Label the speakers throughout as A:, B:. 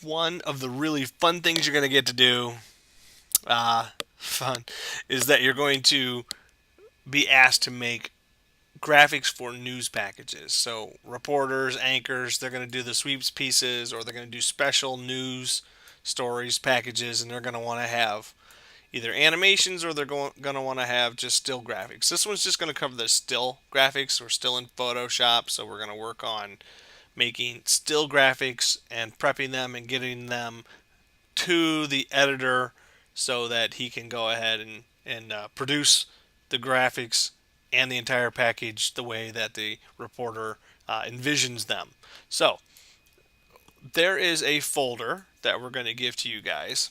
A: one of the really fun things you're going to get to do, fun, is that you're going to be asked to make graphics for news packages. So reporters, anchors, they're going to do the sweeps pieces, or they're going to do special news stories packages, and they're going to want to have either animations, or they're going to want to have just still graphics. This one's just going to cover the still graphics. We're still in Photoshop, so we're going to work on making still graphics and prepping them and getting them to the editor so that he can go ahead and produce the graphics and the entire package the way that the reporter envisions them. So there is a folder that we're going to give to you guys,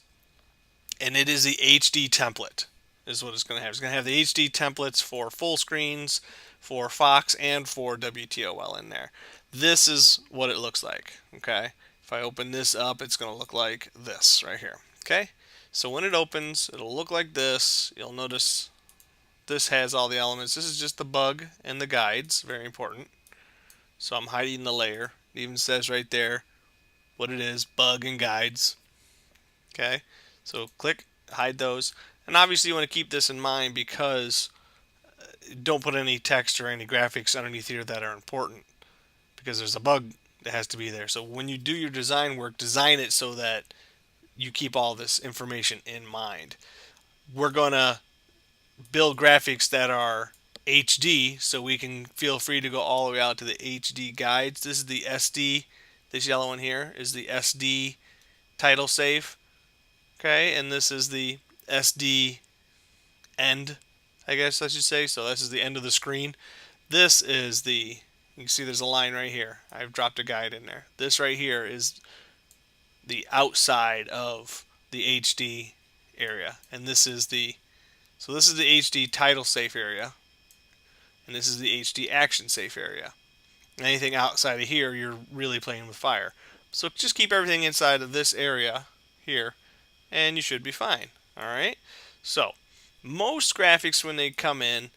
A: and it is the HD template is what it's going to have. It's going to have the HD templates for full screens, for Fox, and for WTOL in there. This is what it looks like, okay? If I open this up, it's going to look like this right here, okay? So when it opens, it'll look like this. You'll notice this has all the elements. This is just the bug and the guides, very important. So I'm hiding the layer. It even says right there what it is, bug and guides, okay? So click hide those. And obviously you want to keep this in mind because don't put any text or any graphics underneath here that are important, because there's a bug that has to be there. So when you do your design work, design it so that you keep all this information in mind. We're going to build graphics that are HD, so we can feel free to go all the way out to the HD guides. This is the SD, this yellow one here is the SD title safe. Okay, and this is the SD end, I guess I should say. So this is the end of the screen. This is the, you can see there's a line right here. I've dropped a guide in there. This right here is the outside of the HD area. And this is the, so this is the HD title safe area. And this is the HD action safe area. Anything outside of here, you're really playing with fire. So just keep everything inside of this area here, and you should be fine. Alright, so most graphics, when they come in,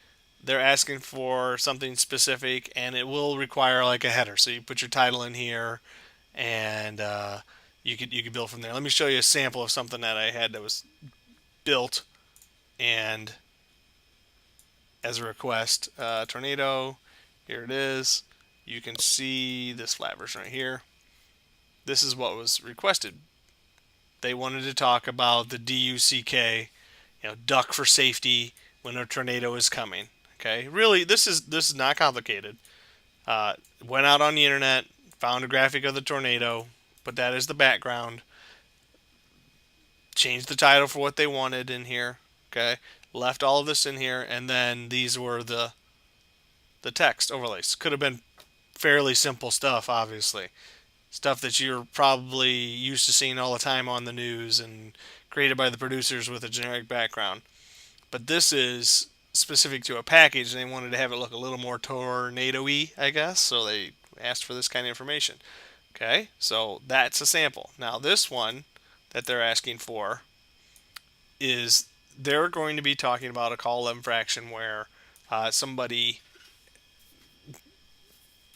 A: they're asking for something specific, and it will require like a header. So you put your title in here, and you could build from there. Let me show you a sample of something that I had that was built and as a request. Tornado, here it is. You can see this flat version right here. This is what was requested. They wanted to talk about the DUCK, duck for safety when a tornado is coming. Okay, really, this is not complicated. Went out on the internet, found a graphic of the tornado, put that as the background, changed the title for what they wanted in here. Okay, left all of this in here, and then these were the text overlays. Could have been fairly simple stuff, obviously. Stuff that you're probably used to seeing all the time on the news and created by the producers with a generic background. But this is specific to a package, and they wanted to have it look a little more tornado-y, I guess, so they asked for this kind of information. Okay, so that's a sample. Now this one that they're asking for is they're going to be talking about a call infraction where somebody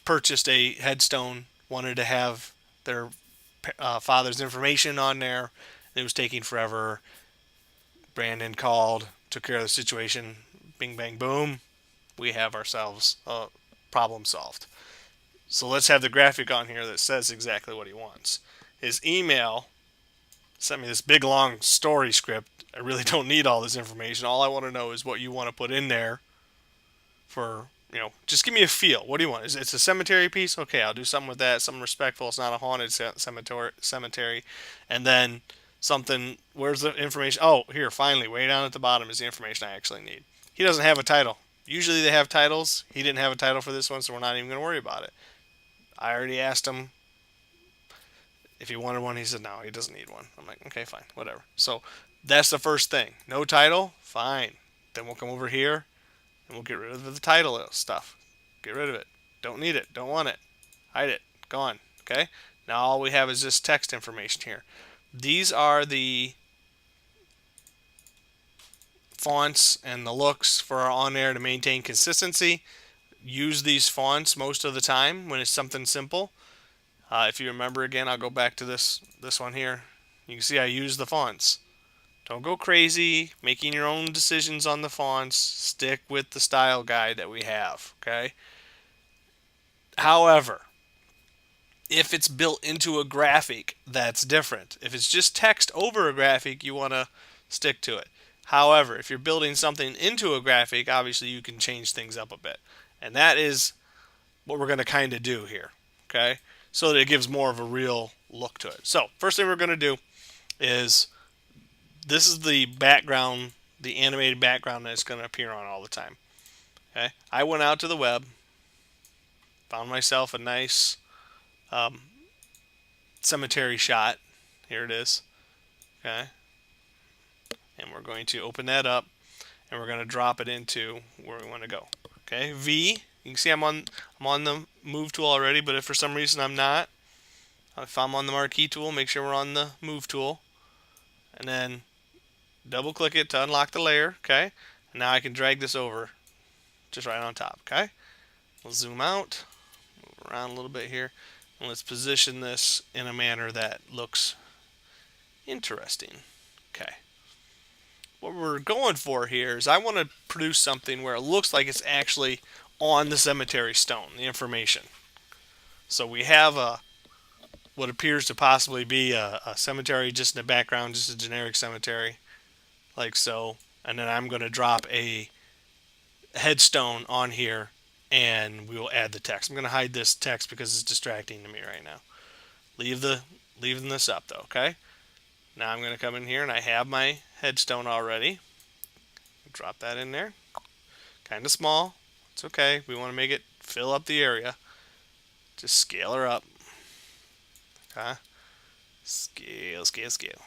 A: purchased a headstone, wanted to have their father's information on there. It was taking forever. Brandon called, took care of the situation. Bing, bang, boom. We have ourselves a problem solved. So let's have the graphic on here that says exactly what he wants. His email sent me this big long story script. I really don't need all this information. All I want to know is what you want to put in there for, just give me a feel. What do you want? It's a cemetery piece? Okay, I'll do something with that. Something respectful. It's not a haunted cemetery. And then something, where's the information? Oh, here, finally, way down at the bottom is the information I actually need. He doesn't have a title. Usually they have titles. He didn't have a title for this one, so we're not even going to worry about it. I already asked him if he wanted one. He said no, he doesn't need one. I'm like, okay, fine, whatever. So that's the first thing. No title? Fine. Then we'll come over here and we'll get rid of the title stuff. Get rid of it. Don't need it. Don't want it. Hide it. Gone. Okay? Now all we have is this text information here. These are the fonts and the looks for our on air to maintain consistency. Use these fonts most of the time when it's something simple. If you remember again, I'll go back to this one here. You can see I use the fonts. Don't go crazy making your own decisions on the fonts. Stick with the style guide that we have, okay? However, if it's built into a graphic, that's different. If it's just text over a graphic, you want to stick to it. However, if you're building something into a graphic, obviously you can change things up a bit. And that is what we're going to kind of do here, okay? So that it gives more of a real look to it. So, first thing we're going to do is this is the background, the animated background that's going to appear on all the time. Okay? I went out to the web, found myself a nice um, cemetery shot. Here it is. Okay, and we're going to open that up, and we're going to drop it into where we want to go. Okay, V. You can see I'm on the move tool already, but if for some reason I'm not, if I'm on the marquee tool, make sure we're on the move tool, and then double click it to unlock the layer. Okay, and now I can drag this over just right on top. Okay, we'll zoom out, move around a little bit here, and let's position this in a manner that looks interesting. Okay. What we're going for here is I want to produce something where it looks like it's actually on the cemetery stone, the information. So we have what appears to possibly be a cemetery just in the background, just a generic cemetery, like so. And then I'm going to drop a headstone on here, and we will add the text. I'm going to hide this text because it's distracting to me right now. Leaving this up though, okay? Now I'm going to come in here and I have my headstone already. Drop that in there. Kind of small. It's okay. We want to make it fill up the area. Just scale her up. Okay? Scale, scale, scale.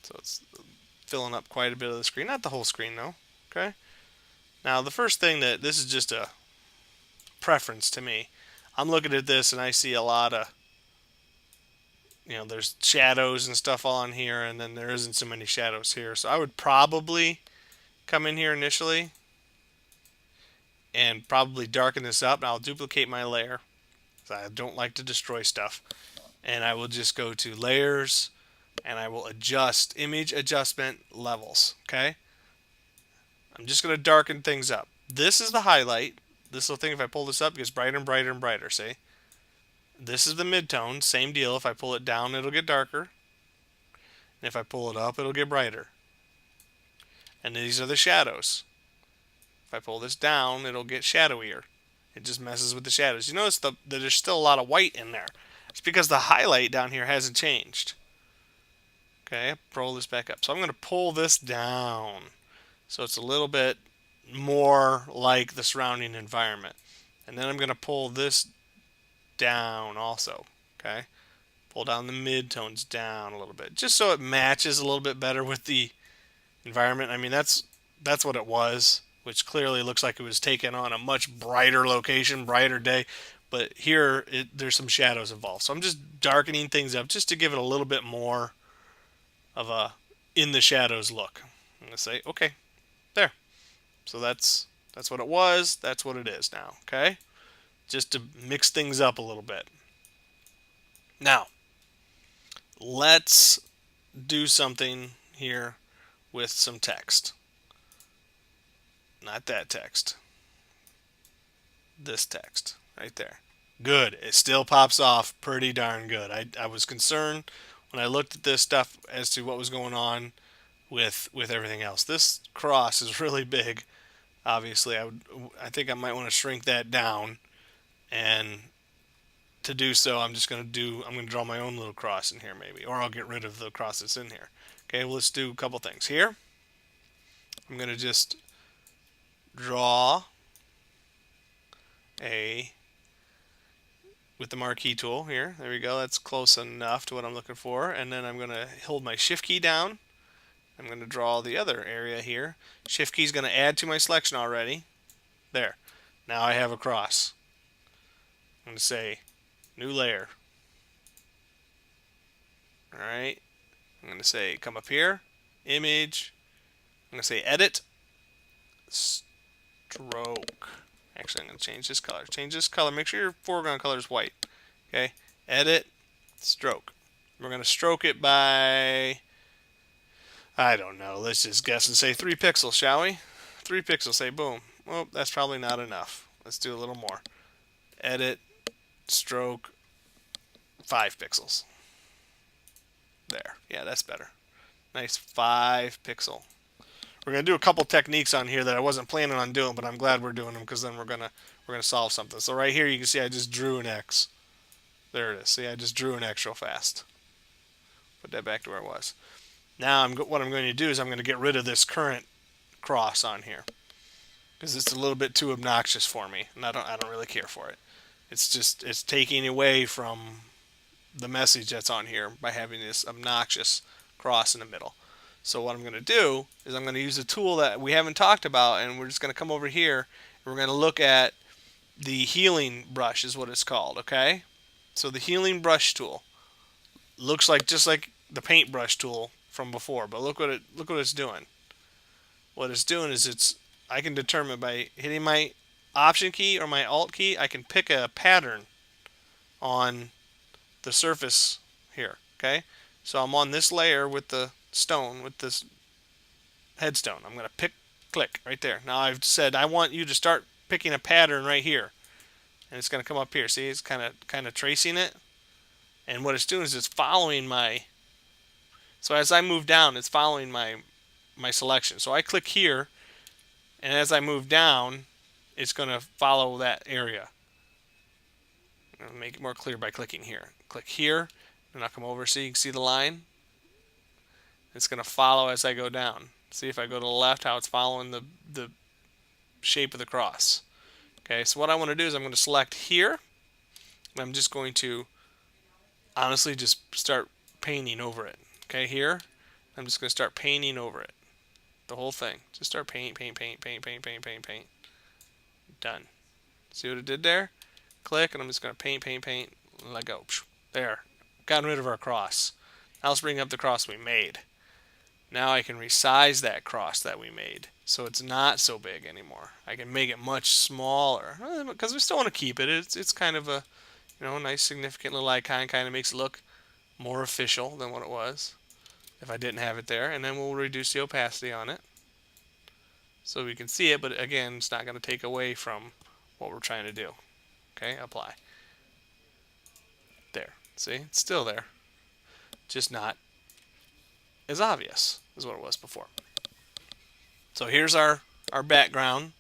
A: So it's filling up quite a bit of the screen. Not the whole screen though. Okay? Now the first thing this is just a preference to me. I'm looking at this and I see a lot of, there's shadows and stuff on here, and then there isn't so many shadows here. So I would probably come in here initially and probably darken this up. And I'll duplicate my layer, because I don't like to destroy stuff. And I will just go to layers, and I will adjust image adjustment levels. Okay? I'm just going to darken things up. This is the highlight. This little thing, if I pull this up, it gets brighter and brighter and brighter, see? This is the midtone, same deal. If I pull it down, it'll get darker. And if I pull it up, it'll get brighter. And these are the shadows. If I pull this down, it'll get shadowier. It just messes with the shadows. You notice that there's still a lot of white in there. It's because the highlight down here hasn't changed. Okay, roll this back up. So I'm going to pull this down so it's a little bit more like the surrounding environment. And then I'm going to pull this down also. Okay, pull down the midtones down a little bit, just so it matches a little bit better with the environment. I mean, that's what it was, which clearly looks like it was taken on a much brighter location, brighter day. But here, there's some shadows involved. So I'm just darkening things up just to give it a little bit more of a in the shadows look. I'm going to say, okay, there. So that's what it was. That's what it is now, okay? Just to mix things up a little bit. Now, let's do something here with some text. Not that text. This text right there. Good. It still pops off pretty darn good. I was concerned when I looked at this stuff as to what was going on with everything else. This cross is really big. Obviously, I think I might want to shrink that down, and to do so, I'm going to draw my own little cross in here maybe, or I'll get rid of the cross that's in here. Okay, well, let's do a couple things here. I'm going to just draw with the marquee tool here. There we go. That's close enough to what I'm looking for. And then I'm going to hold my shift key down. I'm going to draw the other area here. Shift key is going to add to my selection already. There. Now I have a cross. I'm going to say new layer. Alright. I'm going to say come up here. Image. I'm going to say edit. stroke. Actually, I'm going to change this color. Change this color. Make sure your foreground color is white. Okay. Edit, stroke. We're going to stroke it by, I don't know. Let's just guess and say 3 pixels, shall we? 3 pixels. Say boom. Well, that's probably not enough. Let's do a little more. Edit, stroke, 5 pixels. There. Yeah, that's better. Nice 5 pixel. We're gonna do a couple techniques on here that I wasn't planning on doing, but I'm glad we're doing them because then we're gonna solve something. So right here you can see I just drew an X. There it is. See, I just drew an X real fast. Put that back to where it was. Now what I'm going to do is I'm going to get rid of this current cross on here because it's a little bit too obnoxious for me, and I don't really care for it. It's taking away from the message that's on here by having this obnoxious cross in the middle. So what I'm going to do is I'm going to use a tool that we haven't talked about, and we're just going to come over here and we're going to look at the healing brush is what it's called, okay? So the healing brush tool looks like just like the paintbrush tool from before, but look what it's doing. What it's doing is I can determine by hitting my option key or my alt key, I can pick a pattern on the surface here, okay? So I'm on this layer with the stone, with this headstone. I'm going to click right there. Now I've said I want you to start picking a pattern right here. And it's going to come up here. See, it's kind of tracing it. And what it's doing is it's following so as I move down, it's following my selection. So I click here, and as I move down, it's going to follow that area. I'll make it more clear by clicking here. Click here, and I'll come over so you can see the line. It's going to follow as I go down. See if I go to the left, how it's following the shape of the cross. Okay, so what I want to do is I'm going to select here, and I'm just going to honestly just start painting over it. Okay, here, I'm just going to start painting over it. The whole thing. Just start paint. Done. See what it did there? Click, and I'm just going to paint, and let go. There. Gotten rid of our cross. Now let's bring up the cross we made. Now I can resize that cross that we made so it's not so big anymore. I can make it much smaller because we still want to keep it. It's kind of a nice significant little icon. Kind of makes it look more official than what it was if I didn't have it there. And then we'll reduce the opacity on it so we can see it, but again, it's not going to take away from what we're trying to do. Okay, apply. There. See, it's still there, just not as obvious as what it was before. So here's our background,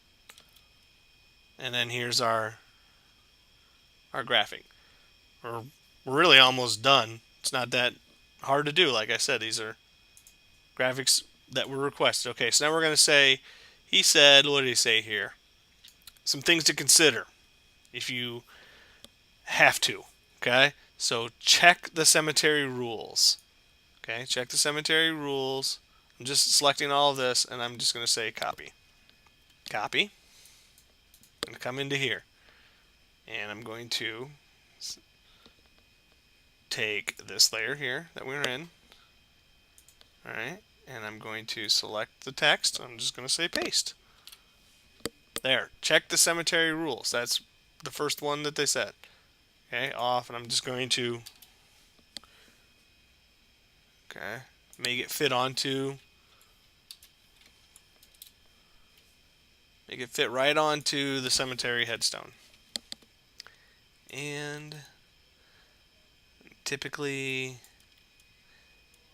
A: and then here's our graphic. We're really almost done. It's not that hard to do. Like I said, these are graphics that were requested. Okay, so now we're going to say, he said, what did he say here? Some things to consider if you have to. Okay, so check the cemetery rules. Okay, check the cemetery rules. I'm just selecting all of this, and I'm just going to say copy. Copy. I'm going to come into here, and I'm going to take this layer here that we're in. All right, and I'm going to select the text. I'm just going to say paste. There. Check the cemetery rules. That's the first one that they said. Okay, off, and I'm just going to make it fit right onto the cemetery headstone. And typically,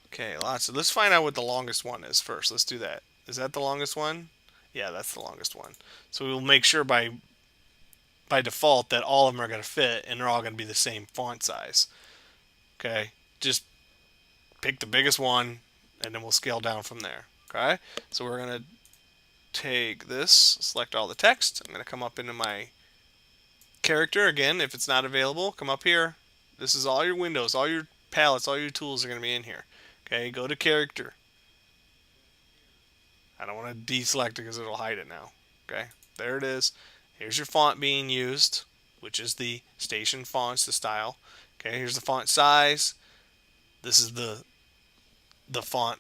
A: okay, let's find out what the longest one is first. Let's do that. Is that the longest one? Yeah, that's the longest one. So we'll make sure by default that all of them are going to fit and they're all going to be the same font size. Okay, just pick the biggest one and then we'll scale down from there. Okay, so we're going to take this, select all the text. I'm going to come up into my character again. If it's not available, come up here. This is all your windows, all your palettes, all your tools are going to be in here. Okay, go to character. I don't want to deselect it because it'll hide it now. Okay, there it is. Here's your font being used, which is the station fonts, the style. Okay, here's the font size. This is the font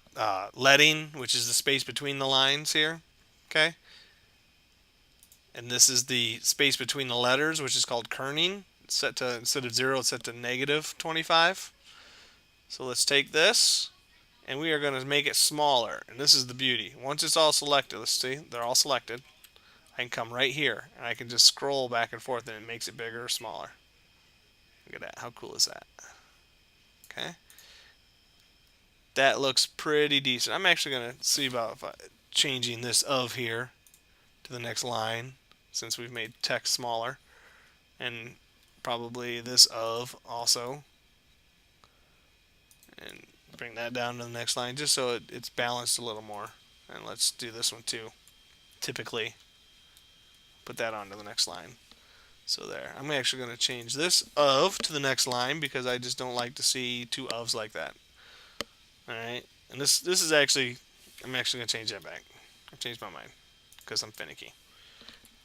A: leading, which is the space between the lines here. Okay, And this is the space between the letters, which is called kerning. It's set to, instead of 0, it's set to negative 25. So let's take this, and we are going to make it smaller. And this is the beauty. Once it's all selected, let's see, they're all selected. I can come right here, and I can just scroll back and forth, and it makes it bigger or smaller. Look at that. How cool is that? Okay. That looks pretty decent. I'm actually going to see about changing this of here to the next line, since we've made text smaller. And probably this of also. And bring that down to the next line, just so it's balanced a little more. And let's do this one too. Typically, put that onto the next line. So there. I'm actually going to change this of to the next line because I just don't like to see two ofs like that. Alright. And this is actually, I'm actually going to change that back. I've changed my mind because I'm finicky.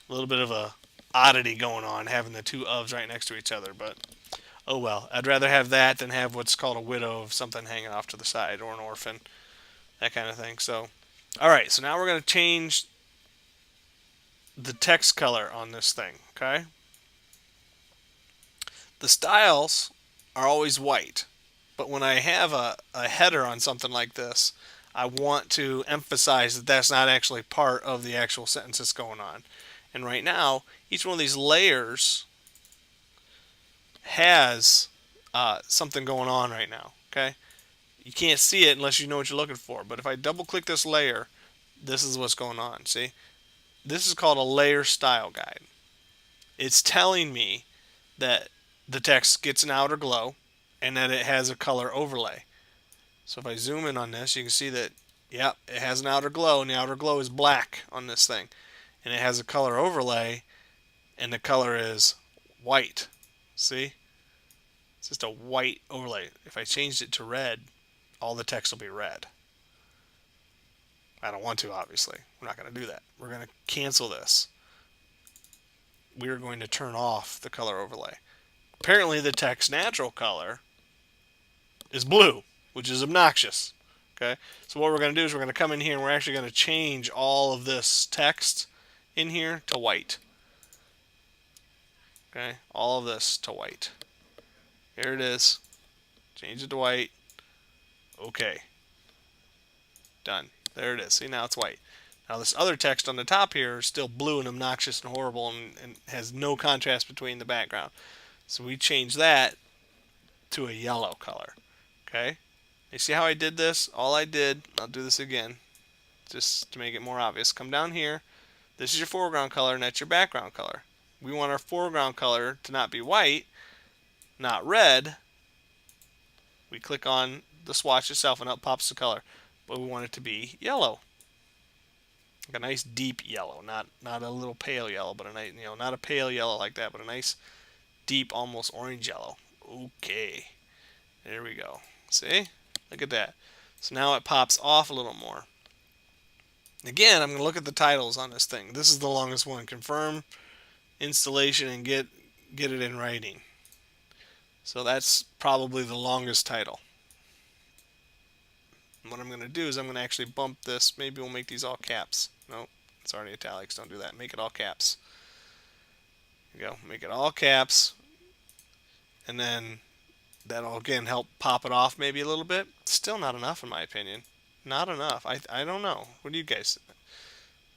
A: A little bit of a oddity going on having the two ofs right next to each other, but oh well. I'd rather have that than have what's called a widow of something hanging off to the side, or an orphan. That kind of thing. So, alright, so now we're going to change the text color on this thing, okay? The styles are always white, but when I have a header on something like this, I want to emphasize that that's not actually part of the actual sentence that's going on. And right now, each one of these layers has something going on right now, okay? You can't see it unless you know what you're looking for, but if I double click this layer, this is what's going on, see? This is called a layer style guide. It's telling me that the text gets an outer glow and that it has a color overlay. So if I zoom in on this, you can see that, yep, it has an outer glow, and the outer glow is black on this thing. And it has a color overlay, and the color is white. See? It's just a white overlay. If I changed it to red, all the text will be red. I don't want to, obviously. We're not going to do that. We're going to cancel this. We're going to turn off the color overlay. Apparently the text natural color is blue, which is obnoxious. Okay, so what we're going to do is we're going to come in here and we're actually going to change all of this text in here to white. Okay, all of this to white. Here it is. Change it to white. Okay. Done. There it is. See, now it's white. Now this other text on the top here is still blue and obnoxious and horrible and has no contrast between the background. So we change that to a yellow color. Okay? You see how I did this? All I did, I'll do this again, just to make it more obvious. Come down here. This is your foreground color, and that's your background color. We want our foreground color to not be white, not red. We click on the swatch itself, and up pops the color. But we want it to be yellow. Like a nice deep yellow, not a little pale yellow, but a nice, not a pale yellow like that, but a nice deep, almost orange yellow. Okay. There we go. See? Look at that. So now it pops off a little more. Again, I'm going to look at the titles on this thing. This is the longest one. Confirm installation and get it in writing. So that's probably the longest title. And what I'm going to do is I'm going to actually bump this. Maybe we'll make these all caps. Nope, it's already italics. Don't do that. Make it all caps. There you go. Make it all caps. And then that'll again help pop it off maybe a little bit. Still not enough in my opinion. Not enough. I don't know. What do you guys?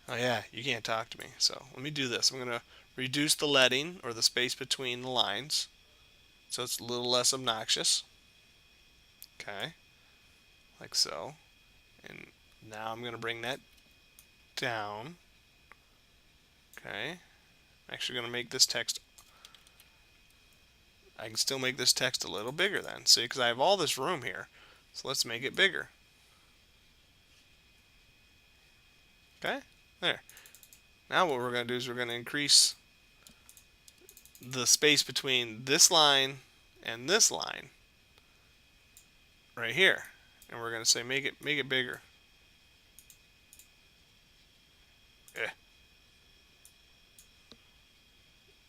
A: Oh yeah, you can't talk to me. So let me do this. I'm going to reduce the leading or the space between the lines so it's a little less obnoxious. Okay, like so. And now I'm going to bring that down. Okay, I'm actually going to make this text. I can still make this text a little bigger then. See, because I have all this room here. So let's make it bigger. Okay, there. Now what we're going to do is we're going to increase the space between this line and this line right here. And we're going to say make it bigger. Eh.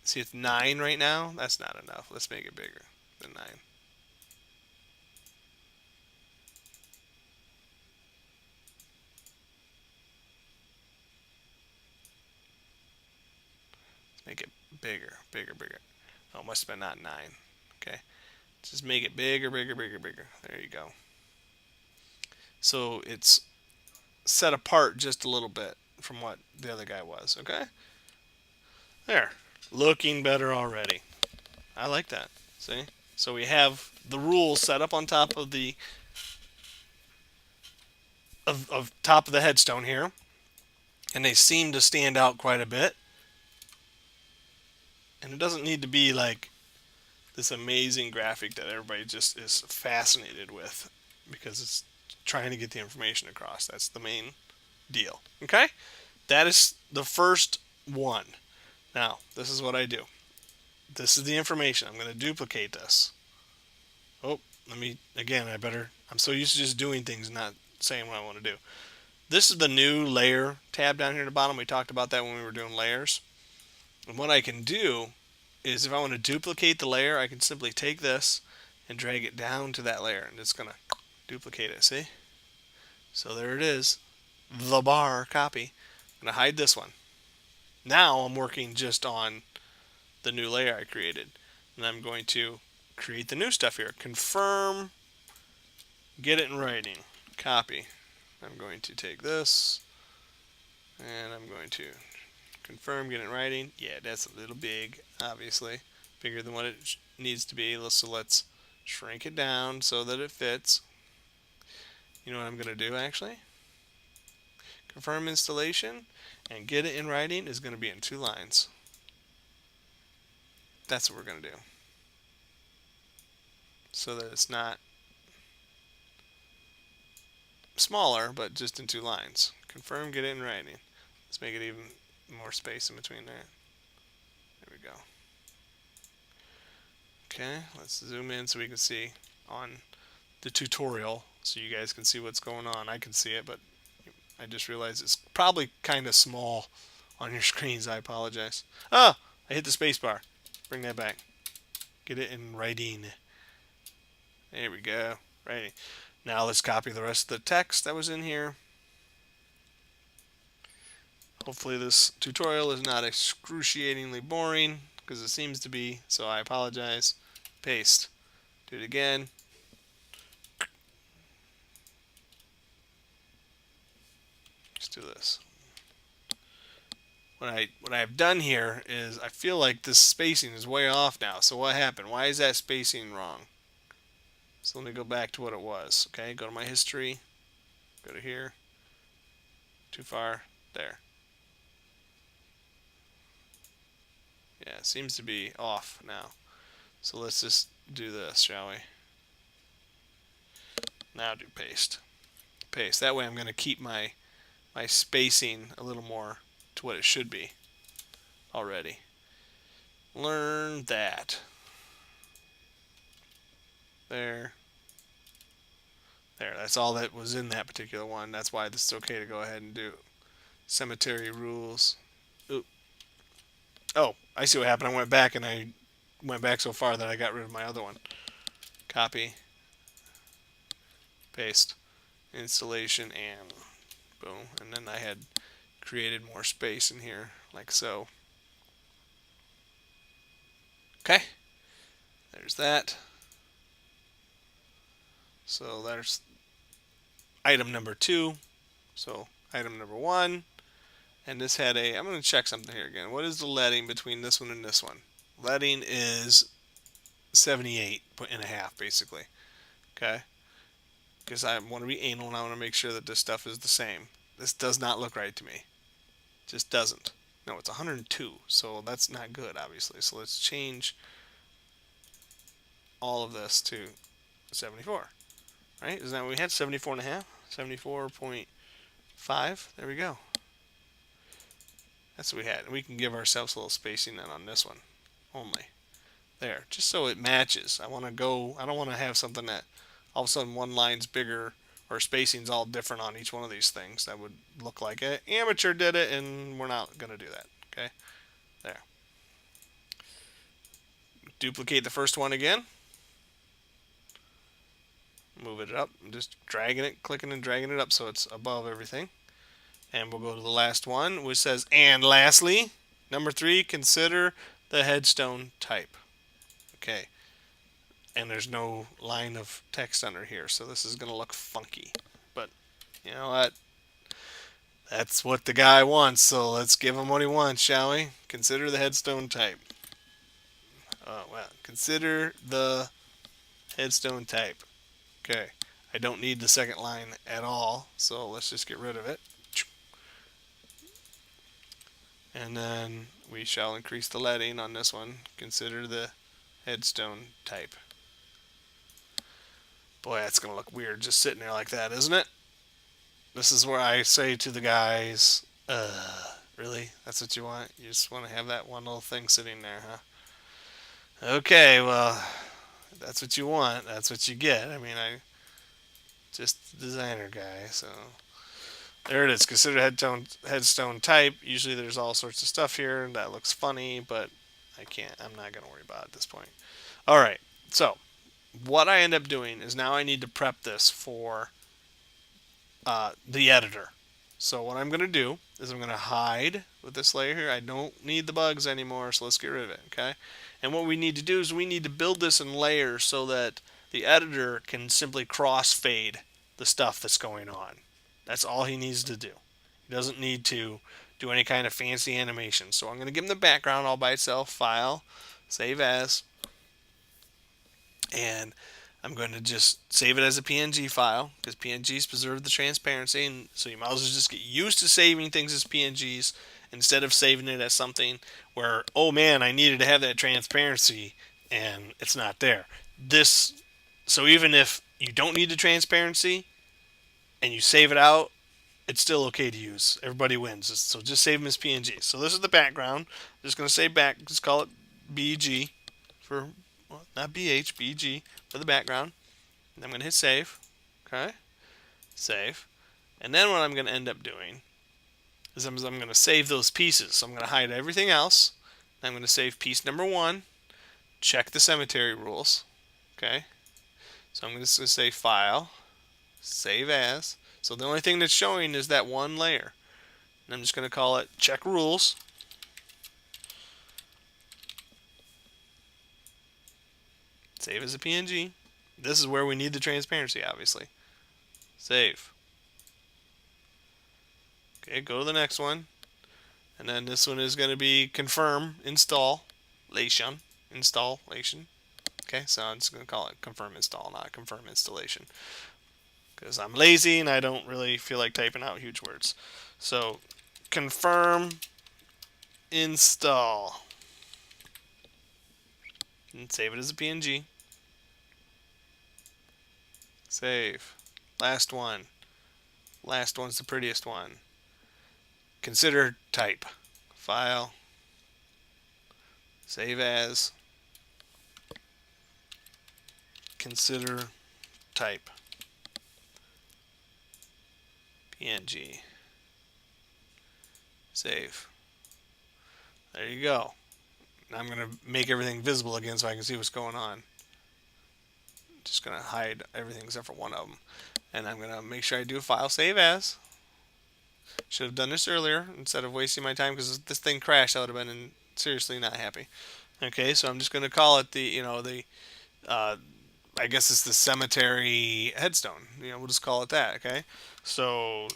A: See, it's 9 right now. That's not enough. Let's make it bigger than 9. bigger, bigger, bigger. Oh, it must have been not 9. Okay. Just make it bigger, bigger, bigger, bigger. There you go. So it's set apart just a little bit from what the other guy was. Okay. There. Looking better already. I like that. See? So we have the rules set up on top of the of top of the headstone here, and they seem to stand out quite a bit. And it doesn't need to be like this amazing graphic that everybody just is fascinated with because it's trying to get the information across. That's the main deal. Okay? That is the first one. Now, this is what I do. This is the information. I'm going to duplicate this. Oh, I'm so used to just doing things, not saying what I want to do. This is the new layer tab down here at the bottom. We talked about that when we were doing layers. And what I can do is if I want to duplicate the layer, I can simply take this and drag it down to that layer. And it's going to duplicate it, see? So there it is. The bar copy. I'm going to hide this one. Now I'm working just on the new layer I created. And I'm going to create the new stuff here. Confirm, get it in writing, copy. I'm going to take this, and I'm going to confirm, get it in writing. Yeah, that's a little big, obviously. Bigger than what it needs to be. So let's shrink it down so that it fits. You know what I'm going to do, actually? Confirm installation, and get it in writing is going to be in 2 lines. That's what we're going to do. So that it's not smaller, but just in 2 lines. Confirm, get it in writing. Let's make it even more space in between there. There we go. Okay, let's zoom in so we can see on the tutorial so you guys can see what's going on. I can see it, but I just realized it's probably kind of small on your screens. I apologize. Oh, I hit the space bar. Bring that back. Get it in writing. There we go. Writing. Now let's copy the rest of the text that was in here. Hopefully this tutorial is not excruciatingly boring, because it seems to be, so I apologize. Paste. Do it again. Let's do this. What I have done here is I feel like this spacing is way off now. So what happened? Why is that spacing wrong? So let me go back to what it was. Okay, go to my history. Go to here. Too far. There. Yeah, it seems to be off now. So let's just do this, shall we? Now do paste. Paste. That way I'm going to keep my spacing a little more to what it should be already. Learn that. There. There, that's all that was in that particular one. That's why this is okay to go ahead and do. Cemetery rules. Oop. Oh, I see what happened. I went back and I went back so far that I got rid of my other one. Copy. Paste. Installation and boom. And then I had created more space in here, like so. Okay. There's that. So there's item number 2. So item number 1. And this had I'm going to check something here again. What is the leading between this one and this one? Leading is 78.5 basically. Okay. Because I want to be anal and I want to make sure that this stuff is the same. This does not look right to me. Just doesn't. No, it's 102. So that's not good, obviously. So let's change all of this to 74. Right? Isn't that what we had? 74.5? 74.5. There we go. That's what we had. And we can give ourselves a little spacing then on this one only. There. Just so it matches. I don't want to have something that all of a sudden one line's bigger or spacing's all different on each one of these things. That would look like an amateur did it, and we're not going to do that. Okay? There. Duplicate the first one again. Move it up. I'm just dragging it, clicking and dragging it up so it's above everything. And we'll go to the last one, which says, and lastly, number 3, consider the headstone type. Okay. And there's no line of text under here, so this is going to look funky. But you know what? That's what the guy wants, so let's give him what he wants, shall we? Consider the headstone type. Oh, well, consider the headstone type. Okay. I don't need the second line at all, so let's just get rid of it. And then we shall increase the leading on this one. Consider the headstone type. Boy, that's going to look weird just sitting there like that, isn't it? This is where I say to the guys, really? That's what you want? You just want to have that one little thing sitting there, huh? Okay, well, that's what you want. That's what you get. I mean, I just the designer guy, so there it is. Consider headstone type. Usually there's all sorts of stuff here, and that looks funny, but I'm not going to worry about it at this point. All right, so what I end up doing is now I need to prep this for the editor. So what I'm going to do is I'm going to hide with this layer here. I don't need the bugs anymore, so let's get rid of it, okay? And what we need to do is we need to build this in layers so that the editor can simply crossfade the stuff that's going on. That's all he needs to do. He doesn't need to do any kind of fancy animation. So I'm going to give him the background all by itself, File, Save As, and I'm going to just save it as a PNG file because PNGs preserve the transparency, and so you might as well just get used to saving things as PNGs instead of saving it as something where, oh man, I needed to have that transparency and it's not there. So even if you don't need the transparency and you save it out, it's still okay to use. Everybody wins. So just save them as PNG. So this is the background. I'm just going to say just call it BG for, well, not BH, BG for the background. And I'm going to hit save. Okay. Save. And then what I'm going to end up doing is I'm going to save those pieces. So I'm going to hide everything else. I'm going to save piece number 1. Check the cemetery rules. Okay. So I'm going to say File, Save As. So the only thing that's showing is that one layer. And I'm just going to call it Check Rules. Save as a PNG. This is where we need the transparency, obviously. Save. Okay, go to the next one. And then this one is going to be Confirm Installation. Installation. Okay, so I'm just going to call it Confirm Install, not Confirm Installation. Because I'm lazy and I don't really feel like typing out huge words. So, Confirm Install. And save it as a PNG. Save. Last one. Last one's the prettiest one. Consider type. File. Save as. Consider type. PNG. Save. There you go. Now I'm going to make everything visible again so I can see what's going on. Just going to hide everything except for one of them. And I'm going to make sure I do a file save as. Should have done this earlier instead of wasting my time because if this thing crashed, I would have been seriously not happy. Okay, so I'm just going to call it I guess it's the cemetery headstone. We'll just call it that, okay? So,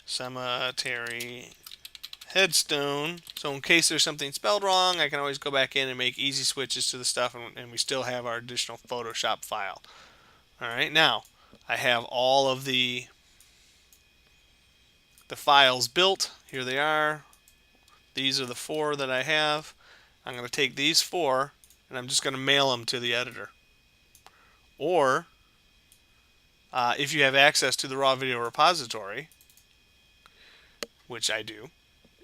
A: cemetery headstone. So in case there's something spelled wrong, I can always go back in and make easy switches to the stuff, and we still have our additional Photoshop file. All right, now I have all of the files built. Here they are. These are the 4 that I have. I'm going to take these 4 and I'm just going to mail them to the editor. Or if you have access to the raw video repository, which I do,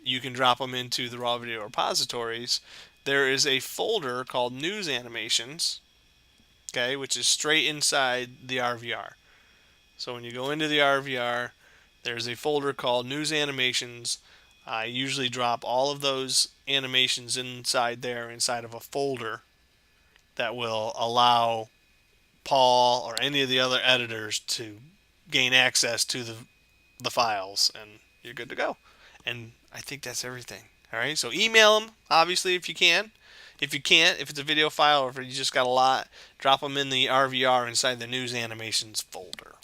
A: you can drop them into the raw video repositories. There is a folder called News Animations, okay, which is straight inside the RVR. So when you go into the RVR, there's a folder called News Animations. I usually drop all of those animations inside there, inside of a folder that will allow Paul or any of the other editors to gain access to the files, and you're good to go. And I think that's everything. All right, so email them, obviously, if you can. If you can't, if it's a video file or if you just got a lot, drop them in the RVR inside the news animations folder.